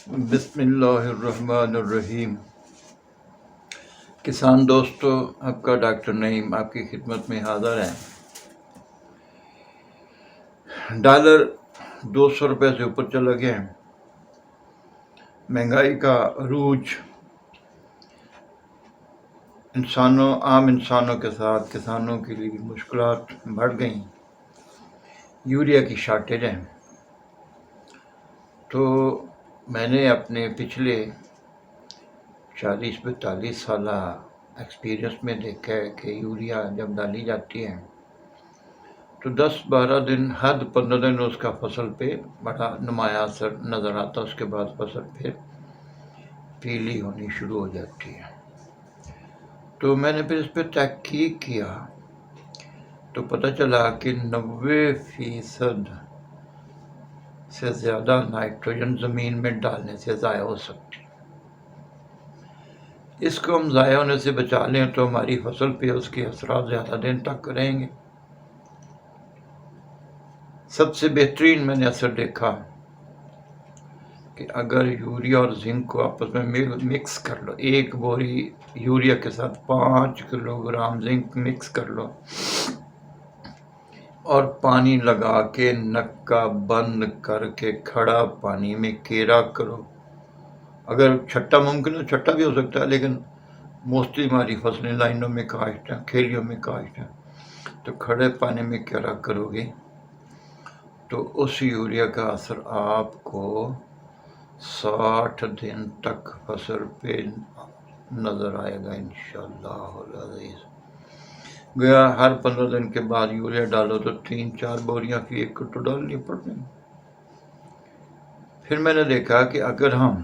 بسم اللہ الرحمن الرحیم۔ کسان دوستو، آپ کا ڈاکٹر نعیم آپ کی خدمت میں حاضر ہے۔ ڈالر 200 روپے سے اوپر چلا گیا ہے۔ مہنگائی کا عروج عام انسانوں کے ساتھ کسانوں کے لیے مشکلات بڑھ گئیں۔ یوریا کی شارٹیج ہے۔ تو میں نے اپنے پچھلے 40-42 سالہ ایکسپیرینس میں دیکھا ہے کہ یوریا جب ڈالی جاتی ہے تو 10-12 دن، حد 15 دن اس کا فصل پہ بڑا نمایاں اثر نظر آتا، اس کے بعد فصل پھر پیلی ہونی شروع ہو جاتی ہے۔ تو میں نے پھر اس پہ تحقیق کیا تو پتہ چلا کہ 90% سے زیادہ نائٹروجن زمین میں ڈالنے سے ضائع ہو سکتی۔ اس کو ہم ضائع ہونے سے بچا لیں تو ہماری فصل پہ اس کے اثرات زیادہ دن تک رہیں گے۔ سب سے بہترین میں نے اثر دیکھا کہ اگر یوریا اور زنک کو آپس میں مکس کر لو، ایک بوری یوریا کے ساتھ 5 کلو گرام زنک مکس کر لو اور پانی لگا کے نکا بند کر کے کھڑا پانی میں کیرا کرو۔ اگر چھٹا ممکن ہے، چھٹا بھی ہو سکتا ہے، لیکن موسٹلی ہماری فصلیں لائنوں میں کاشت ہیں، کھیلیوں میں کاشت ہیں، تو کھڑے پانی میں کیرا کرو گے تو اس یوریا کا اثر آپ کو 60 دن تک فصل پہ نظر آئے گا انشاءاللہ العزیز۔ گیا ہر 15 دن کے بعد یوریا ڈالو تو 3-4 بوریاں فی ایک کٹو ڈالنی پڑتی ہیں۔ پھر میں نے دیکھا کہ اگر ہم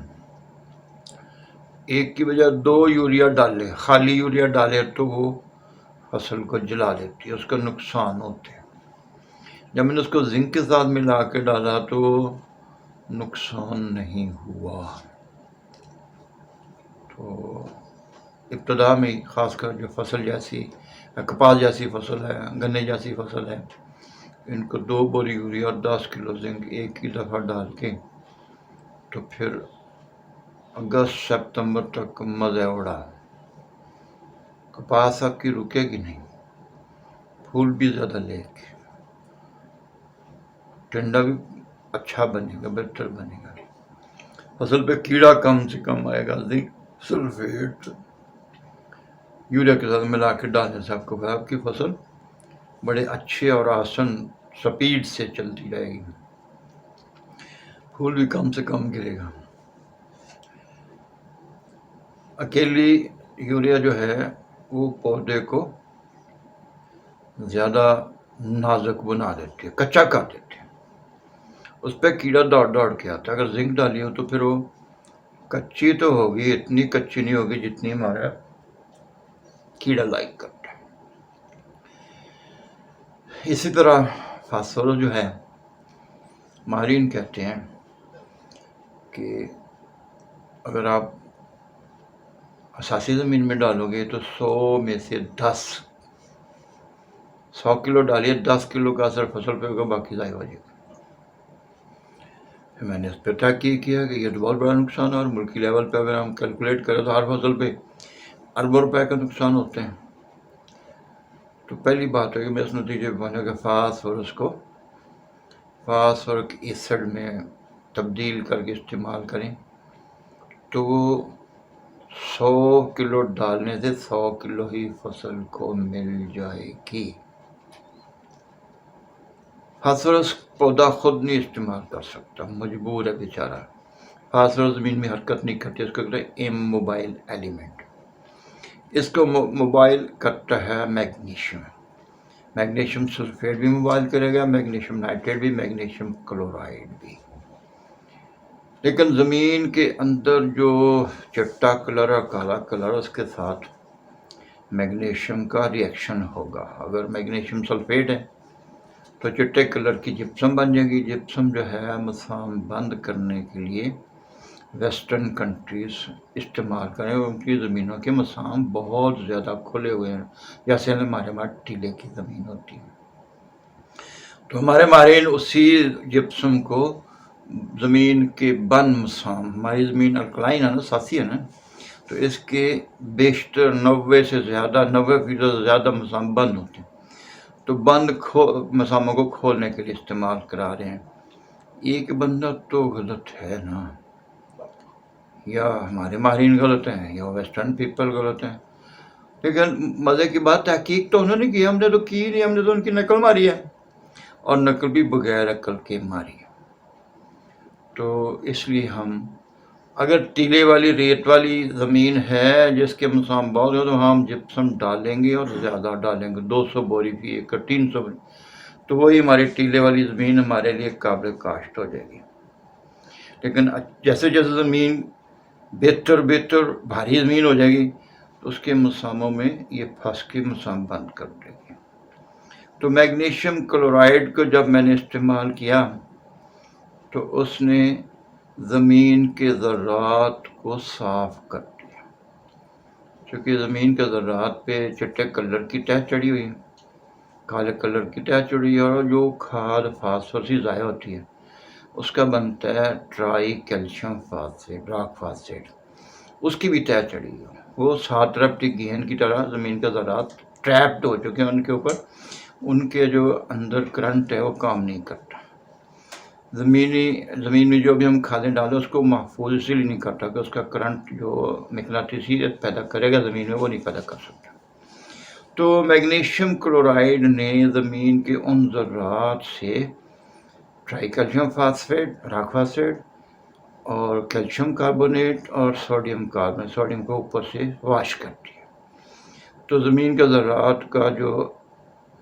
ایک کی بجائے 2 یوریا ڈالے، خالی یوریا ڈالے تو وہ فصل کو جلا دیتی ہے، اس کا نقصان ہوتے ہیں۔ جب میں نے اس کو زنک کے ساتھ ملا کے ڈالا تو نقصان نہیں ہوا۔ تو ابتدا میں خاص کر جو فصل جیسی کپاس جیسی فصل ہے، گنے جیسی فصل ہے، ان کو 2 بوری یوریا اور 10 کلو زنک ایک ہی دفعہ ڈال کے تو پھر اگست سپتمبر تک مزے اڑا۔ کپاس آپ کی رکے گی نہیں، پھول بھی زیادہ لے گی، ٹنڈا بھی اچھا بنے گا، بہتر بنے گا، فصل پہ کیڑا کم سے کم آئے گا۔ زنک سلفیٹ یوریا کے ساتھ ملا کے ڈالنے سے آپ کو آپ کی فصل بڑے اچھے اور آسن سپیڈ سے چلتی رہے گی، پھول بھی کم سے کم گرے گا۔ اکیلی یوریا جو ہے وہ پودے کو زیادہ نازک بنا دیتی ہے، کچا کر دیتی ہے، اس پہ کیڑا دوڑ کے آتا ہے۔ اگر زنک ڈالی ہو تو پھر وہ کچی تو ہوگی، اتنی کچی نہیں ہوگی جتنی ہمارا کیڑا لائک کرتا ہے۔ اسی طرح فاسفورس جو ہے، ماہرین کہتے ہیں کہ اگر آپ اساسی زمین میں ڈالو گے تو 100 میں سے 100 کلو ڈالیے، 10 کلو کا اثر فصل پہ ہوگا، باقی ضائع ہو جائے گا۔ پھر میں نے اس پہ تحقیق کیا کہ یہ تو بہت بڑا نقصان ہے، اور ملکی لیول پہ اگر ہم کیلکولیٹ کریں تو ہر فصل پہ اربوں روپے کا نقصان ہوتے ہیں۔ تو پہلی بات ہے کہ میں اس نتیجے پہ پہنچا کہ فاسفورک ایسڈ میں تبدیل کر کے استعمال کریں تو 100 کلو ڈالنے سے 100 کلو ہی فصل کو مل جائے گی۔ فاسفورس پودا خود نہیں استعمال کر سکتا، مجبور ہے بیچارہ۔ فاسفورس زمین میں حرکت نہیں کرتی، اس کو کہتے ہیں اموبائل ایلیمنٹ۔ اس کو موبائل کرتا ہے میگنیشیم سلفیٹ بھی موبائل کرے گا، میگنیشیم نائٹریٹ بھی، میگنیشیم کلورائڈ بھی۔ لیکن زمین کے اندر جو چٹا کلر اور کالا کلر، اس کے ساتھ میگنیشیم کا ریئیکشن ہوگا۔ اگر میگنیشیم سلفیٹ ہے تو چٹے کلر کی جپسم بن جائے گی۔ جپسم جو ہے مسام بند کرنے کے لیے ویسٹرن کنٹریز استعمال کریں، ان کی زمینوں کے مسام بہت زیادہ کھلے ہوئے ہیں، جیسے ہمارے ٹیلے کی زمین ہوتی ہے۔ تو ہمارے ماہرین اسی جپسم کو زمین کے بند مسام، ہماری زمین الکلائن ہے نا، ساسی ہے نا، تو اس کے بیشتر 90 سے زیادہ 90% سے زیادہ مسام بند ہوتے ہیں، تو بند مساموں کو کھولنے کے لیے استعمال کرا رہے ہیں۔ ایک بندہ تو غلط ہے نا، یا ہمارے ماہرین غلط ہیں یا ویسٹرن پیپل غلط ہیں، لیکن مزے کی بات تحقیق تو انہوں نے کی، ہم نے تو کی نہیں، ہم نے تو ان کی نقل ماری ہے، اور نقل بھی بغیر عقل کے ماری ہے۔ تو اس لیے ہم اگر ٹیلے والی ریت والی زمین ہے جس کے مسام بہت ہو، تو ہم جپسم ڈالیں گے اور زیادہ ڈالیں گے، 200 بوری فی ایکڑ، 300 بوری، تو وہی ہماری ٹیلے والی زمین ہمارے لیے قابل کاشت ہو جائے گی۔ لیکن جیسے جیسے زمین بہتر بھاری زمین ہو جائے گی، تو اس کے مساموں میں یہ پھنس کے مسام بند کر دے گی۔ تو میگنیشیم کلورائڈ کو جب میں نے استعمال کیا تو اس نے زمین کے ذرات کو صاف کر دیا، چونکہ زمین کے ذرات پہ چٹے کلر کی تہ چڑھی ہوئی، کالے کلر کی تہ چڑھی، اور جو کھاد فاسفورس ضائع ہوتی ہے اس کا بنتا ہے tri calcium phosphate, rock phosphate, اس کی بھی تہ چڑھی ہوئی، وہ 7 طرف کی گیند کی طرح زمین کے ذرات ٹریپڈ ہو چکے ہیں ان کے اوپر، ان کے جو اندر کرنٹ ہے وہ کام نہیں کرتا، زمین میں جو بھی ہم کھادیں ڈالیں اس کو محفوظ اسی لیے نہیں کرتا کہ اس کا کرنٹ جو مقناطیسیت پیدا کرے گا زمین میں وہ نہیں پیدا کر سکتا۔ تو میگنیشیم کلورائڈ نے زمین کے ان ذرات سے try calcium phosphate, rock phosphate اور کیلشیم کاربونیٹ اور سوڈیم کاربونیٹ، سوڈیم کو اوپر سے واش کر دیا، تو زمین کے ذرات کا جو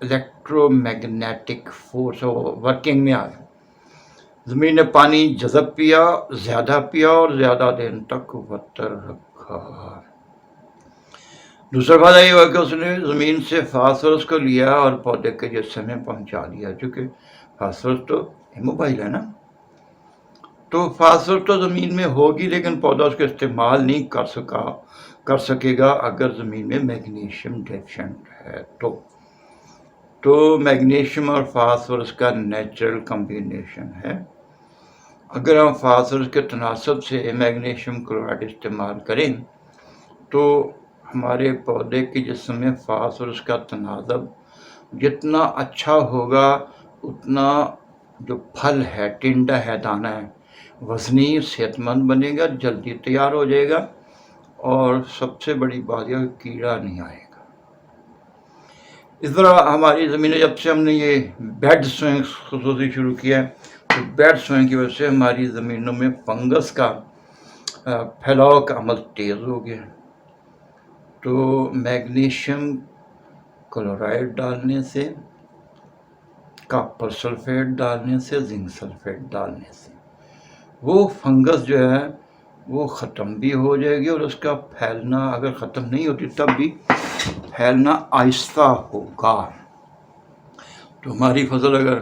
الیکٹرو میگنیٹک فورس وہ ورکنگ میں آ گیا، زمین نے پانی جذب پیا، زیادہ پیا اور زیادہ دن تک وتر رکھا۔ دوسرا فائدہ یہ ہوا کہ اس نے زمین سے فاسفورس کو لیا اور پودے کے جسم میں پہنچا دیا، چونکہ فاسفورس تو موبائل ہے نا، تو فاسفورس تو زمین میں ہوگی لیکن پودا اس کو استعمال نہیں کر سکے گا اگر زمین میں میگنیشیم ڈیفیشنٹ ہے تو میگنیشیم اور فاسفورس کا نیچرل کمبینیشن ہے۔ اگر ہم فاسفورس کے تناسب سے میگنیشیم کلورائڈ استعمال کریں تو ہمارے پودے کے جسم میں فاسفورس کا تناسب جتنا اچھا ہوگا اتنا جو پھل ہے، ٹنڈا ہے، دانہ ہے، وزنی، صحت مند بنے گا، جلدی تیار ہو جائے گا، اور سب سے بڑی بات یہ کیڑا نہیں آئے گا۔ اس طرح ہماری زمینیں جب سے ہم نے یہ بیڈ سوئنگ خصوصی شروع کیا ہے تو بیڈ سوئنگ کی وجہ سے ہماری زمینوں میں فنگس کا پھیلاؤ کا عمل تیز ہو گیا، تو میگنیشیم کلورائڈ ڈالنے سے، کاپر سلفیٹ ڈالنے سے، زنک سلفیٹ ڈالنے سے وہ فنگس جو ہے وہ ختم بھی ہو جائے گی، اور اس کا پھیلنا اگر ختم نہیں ہوتی تب بھی پھیلنا آہستہ ہوگا، تو ہماری فصل اگر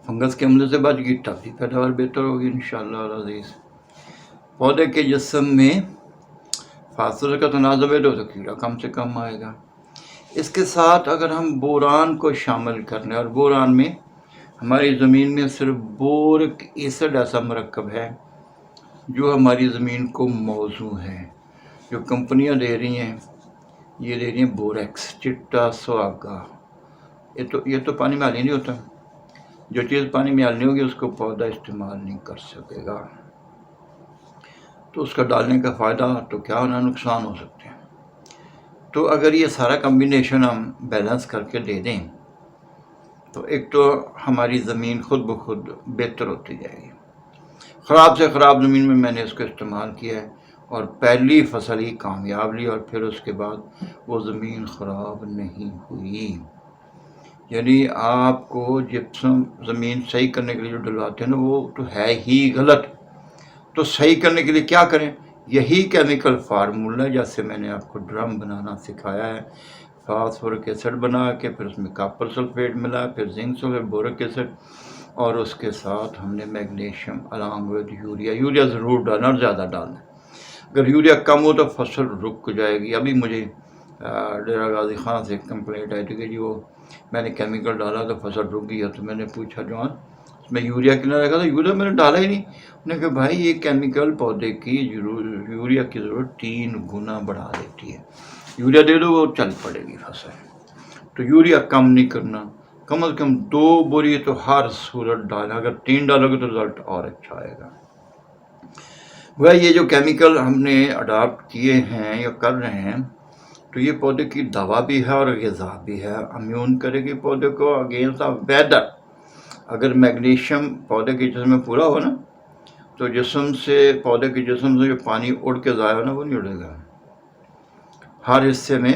فنگس کے حملے سے بچ گئی تب بھی پیداوار بہتر ہوگی انشاءاللہ العزیز۔ پودے کے جسم میں فاسفورس کا تناسب ہے تو کیڑا کم سے کم آئے گا۔ اس کے ساتھ اگر ہم بوران کو شامل کر لیں، اور بوران میں ہماری زمین میں صرف بورک ایسڈ ایسا مرکب ہے جو ہماری زمین کو موزوں ہے، جو کمپنیاں دے رہی ہیں، یہ دے رہی ہیں بوریکس، چٹا سواگا، یہ تو پانی میں حل ہی نہیں ہوتا، جو چیز پانی میں حل نہیں ہوگی اس کو پودا استعمال نہیں کر سکے گا، تو اس کا ڈالنے کا فائدہ تو کیا ہونا، نقصان ہو سکتے ہیں۔ تو اگر یہ سارا کمبینیشن ہم بیلنس کر کے دے دیں تو ایک تو ہماری زمین خود بخود بہتر ہوتی جائے گی۔ خراب سے خراب زمین میں میں نے اس کو استعمال کیا ہے اور پہلی فصل ہی کامیاب لی، اور پھر اس کے بعد وہ زمین خراب نہیں ہوئی۔ یعنی آپ کو جپسم زمین صحیح کرنے کے لیے جو ڈلواتے ہیں نا وہ تو ہے ہی غلط، تو صحیح کرنے کے لیے کیا کریں؟ یہی کیمیکل فارمولہ جیسے میں نے آپ کو ڈرم بنانا سکھایا ہے، فاسفورک ایسڈ بنا کے پھر اس میں کاپر سلفیٹ ملا، پھر زنک سلفیٹ، بورک ایسڈ، اور اس کے ساتھ ہم نے میگنیشیم الانگ ود یوریا ضرور ڈالنا اور زیادہ ڈالنا۔ اگر یوریا کم ہو تو فصل رک جائے گی۔ ابھی مجھے ڈیرہ غازی خان سے کمپلینٹ آئی تھی کہ جی وہ میں نے کیمیکل ڈالا تو فصل رک گئی ہے، تو میں نے پوچھا جوان اس میں یوریا کتنا لگا تھا، یوریا میں نے ڈالا ہی نہیں. انہوں نے کہا بھائی یہ کیمیکل پودے کی یوریا کی ضرورت 3 گنا بڑھا دیتی ہے، یوریا دے دو وہ چل پڑے گی فصل. تو یوریا کم نہیں کرنا، کم از کم 2 بوری تو ہر صورت ڈالیں. اگر 3 ڈالو گے تو رزلٹ اور اچھا آئے گا. وہ یہ جو کیمیکل ہم نے اڈاپٹ کیے ہیں یا کر رہے ہیں، تو یہ پودے کی دوا بھی ہے اور غذا بھی ہے. امیون کرے گی پودے کو اگینسٹ ویدر. اگر میگنیشیم پودے کے جسم میں پورا ہو نا، تو جسم سے پودے کے جسم سے جو پانی اڑ کے ضائع ہونا وہ نہیں اڑے گا. ہر حصے میں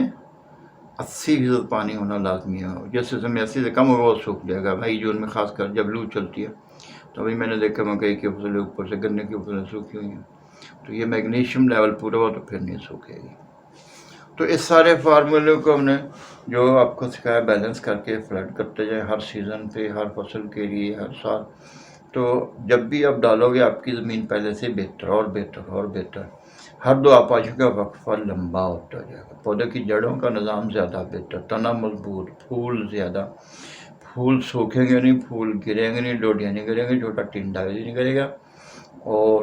80% پانی ہونا لازمی ہے. جس حصے میں 80 سے کم ہوگا وہ سوکھ جائے گا. مئی جون میں خاص کر جب لو چلتی ہے تو ابھی میں نے دیکھا مکئی کی فصلیں اوپر سے گنے کی فصلیں سوکھی ہوئی ہیں. تو یہ میگنیشیم لیول پورا ہوا تو پھر نہیں سوکھے گی. تو اس سارے فارمولے کو ہم نے جو آپ کو سکھایا بیلنس کر کے فلڈ کرتے جائیں ہر سیزن پہ، ہر فصل کے لیے، ہر سال. تو جب بھی آپ ڈالو گے آپ کی زمین پہلے سے بہتر اور بہتر اور بہتر. ہر 2 آپاشوں کا وقفہ لمبا ہوتا جائے گا. پودے کی جڑوں کا نظام زیادہ بہتر، تنا مضبوط، پھول زیادہ. پھول سوکھیں گے نہیں، پھول گریں گے نہیں، ڈوڈیاں نہیں گریں گے، چھوٹا ٹنڈا بھی نہیں کرے گا. اور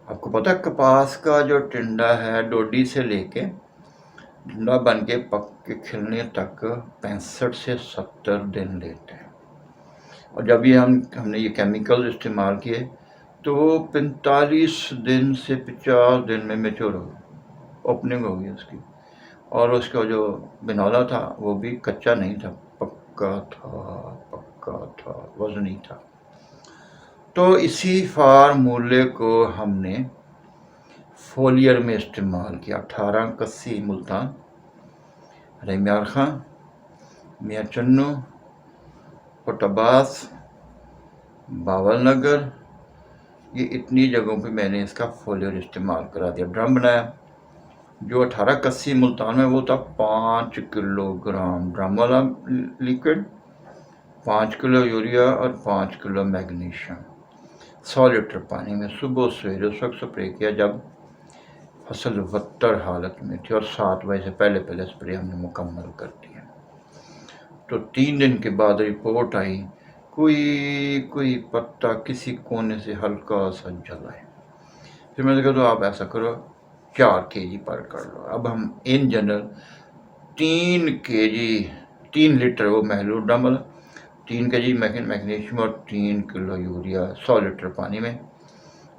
آپ کو پتہ ہے کپاس کا جو ٹنڈا ہے ڈوڈی سے لے کے ٹنڈا بن کے پک کے کھلنے تک 65 سے 70 دن لیتے ہیں. اور جب یہ ہم نے یہ کیمیکل استعمال کیے تو وہ 45 دن سے 50 دن میں میچور ہو گئی، اوپننگ ہو گئی اس کی. اور اس کا جو بنولا تھا وہ بھی کچا نہیں تھا، پکا تھا، وزنی تھا. تو اسی فارمولے کو ہم نے فولیئر میں استعمال کیا. 1881 ملتان، ریمیار خان، میاں چنو، پٹباس، باول نگر، یہ اتنی جگہوں پہ میں نے اس کا فولیئر استعمال کرا دیا. ڈرم بنایا جو 1881 ملتان میں وہ تھا 5 کلو گرام ڈرم والا لیکوڈ، 5 کلو یوریا اور 5 کلو میگنیشیم 100 لیٹر پانی میں. صبح سویرے اس وقت سپرے کیا جب فصل وتر حالت میں تھی، اور 7 بجے سے پہلے سپرے ہم نے مکمل کر دیا. تو 3 دن کے بعد رپورٹ آئی، کوئی پتا کسی کونے سے ہلکا سا جلا ہے. پھر میں نے کہا تو آپ ایسا کرو 4 kg پر کر لو. اب ہم ان جنرل 3 لیٹر وہ محلول ڈرم والا، 3 kg میگنیشیم اور 3 کلو یوریا 100 لیٹر پانی میں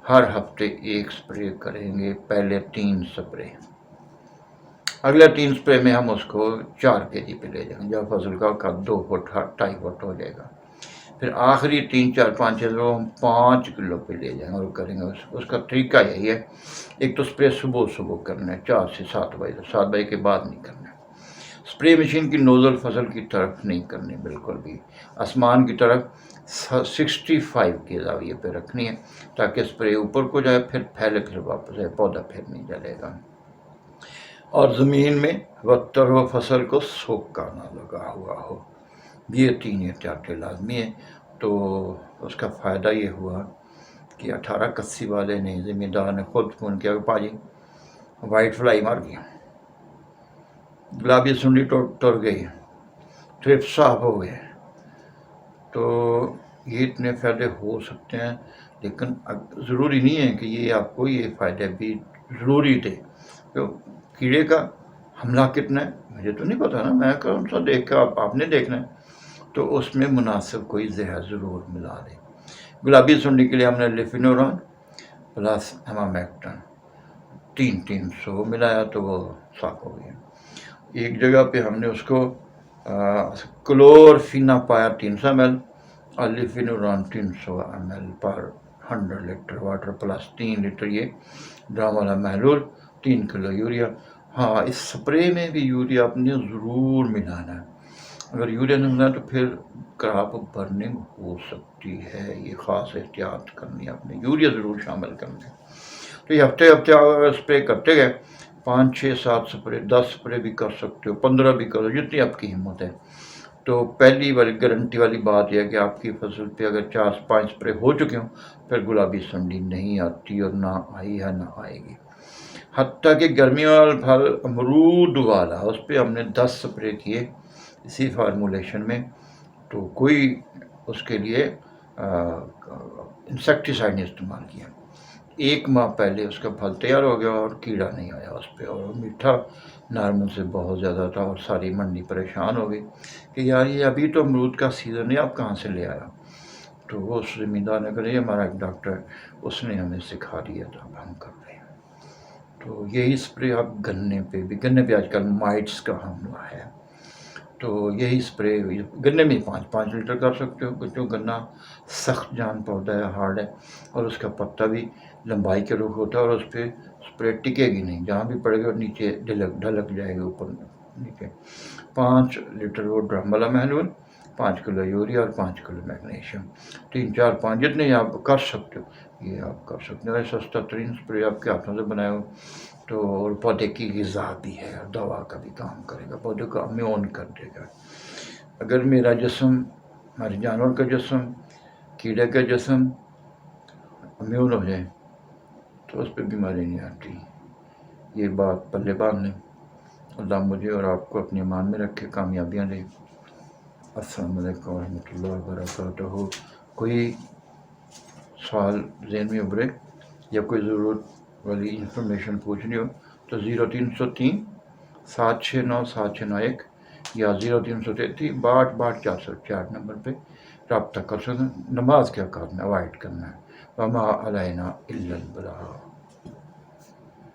ہر ہفتے 1 سپرے کریں گے. پہلے 3 سپرے، اگلے 3 سپرے میں ہم اس کو 4 kg پہ لے جائیں گے جب فصل کا 2 فٹ 2.5 فٹ ہو جائے گا. پھر آخری 3 4 5 6 ہم 5 کلو پہ لے جائیں گے اور کریں گے. اس کا طریقہ یہی ہے، ایک تو سپرے صبح کرنا ہے 4 سے 7 بجے، 7 بجے کے بعد نہیں کرنا ہے. سپرے مشین کی نوزل فصل کی طرف نہیں کرنی، بالکل بھی آسمان کی طرف 65 کے زاویے پہ رکھنی ہے تاکہ سپرے اوپر کو جائے، پھر پھیلے پھر واپس آئے، پودا پھر نہیں جلے گا. اور زمین میں وتر ہو، فصل کو سوکھا نہ لگا ہوا ہو. یہ 3 احتیاطیں لازمی ہیں. تو اس کا فائدہ یہ ہوا کہ 1881 والے نے زمیندار نے خود فون کیا کہ پاجی وائٹ فلائی مر گیا، گلابی سنڈی ٹر گئی، ٹرپ صاف ہو گئے. تو یہ اتنے فائدے ہو سکتے ہیں، لیکن ضروری نہیں ہے کہ یہ آپ کو یہ فائدے بھی ضروری دے. تو کیڑے کا حملہ کتنا ہے مجھے تو نہیں پتا نا، میں کون سا دیکھ کے آپ نے دیکھنا ہے. تو اس میں مناسب کوئی زہر ضرور ملا دیں. گلابی سنڈی کے لیے ہم نے لیفینوران پلس ایمامیکٹن 300 ملایا تو وہ صاف ہو گیا. ایک جگہ پہ ہم نے اس کو کلورفینا پایا 300 ml اور لیفینوران 300 ml پر 100 لیٹر واٹر پلس 3 لیٹر یہ ڈرم والا محلول، 3 کلو یوریا. ہاں اس سپرے میں بھی یوریا آپ نے ضرور ملانا ہے. اگر یوریا نہیں ملانا تو پھر کراپ برننگ ہو سکتی ہے. یہ خاص احتیاط کرنی ہے، آپ نے یوریا ضرور شامل کرنا ہے. تو یہ ہفتے اسپرے کرتے گئے، 5 6 7 سپرے، 10 سپرے بھی کر سکتے ہو، 15 بھی کرو، جتنی آپ کی ہمت ہے. تو پہلی والی گارنٹی والی بات یہ ہے کہ آپ کی فصل پہ اگر 4 5 سپرے ہو چکے ہوں پھر گلابی سنڈی نہیں آتی، اور نہ آئی ہے نہ آئے گی. حتیٰ کہ گرمی والا پھل امرود والا اس پہ ہم نے 10 سپرے کیے اسی فارمولیشن میں. تو کوئی اس کے لیے انسیکٹیسائڈ نے استعمال کیا. 1 ماہ پہلے اس کا پھل تیار ہو گیا اور کیڑا نہیں آیا اس پہ, اور میٹھا نارمل سے بہت زیادہ تھا, اور ساری منڈی پریشان ہو گئی کہ یار یہ ابھی تو امرود کا سیزن ہے, آپ کہاں سے لے آیا. تو وہ اس زمیندار نے کہا یہ ہمارا ایک ڈاکٹر ہے, اس نے ہمیں سکھا دیا تھا, اب ہم کر رہے ہیں. تو یہی اسپرے آپ گنے پہ آج کل مائٹس کا حملہ ہے, تو یہی اسپرے گنے میں 5 لیٹر کر سکتے ہو, جو گنا سخت جان پودا ہے, ہارڈ ہے, اور اس کا پتا بھی لمبائی کے رخ ہوتا ہے, اور اس پہ اسپرے ٹکے گی نہیں, جہاں بھی پڑے گا نیچے ڈھلک جائے گی اوپر نیچے. 5 لیٹر وہ ڈرم والا محلول, 5 کلو یوریا اور 5 کلو میگنیشیم, 3 4 5 جتنے آپ کر سکتے ہو یہ آپ کر سکتے ہو. سستا ترین اسپرے آپ کے ہاتھوں سے بنائے ہو تو, اور پودے کی غذا بھی ہے, اور دوا کا بھی کام کرے گا, پودے کو امیون کر دے گا. اگر میرا جسم, ہمارے جانور کا جسم, کیڑے کا جسم امیون ہو جائے تو اس پہ بیماری نہیں آتی. یہ بات پلے باندھ لیں. اللہ مجھے اور آپ کو اپنے ایمان میں رکھے, کامیابیاں دے. السلام علیکم ورحمۃ اللہ وبرکاتہ. کوئی سوال ذہن میں ابھرے یا کوئی ضرورت والی انفارمیشن پوچھنی ہو تو 0303 769 761 یا 0333 62 404 نمبر پہ رابطہ کر سکیں. نماز کے اوقات میں اوائڈ کرنا ہے. وما علینا الا البلاغ.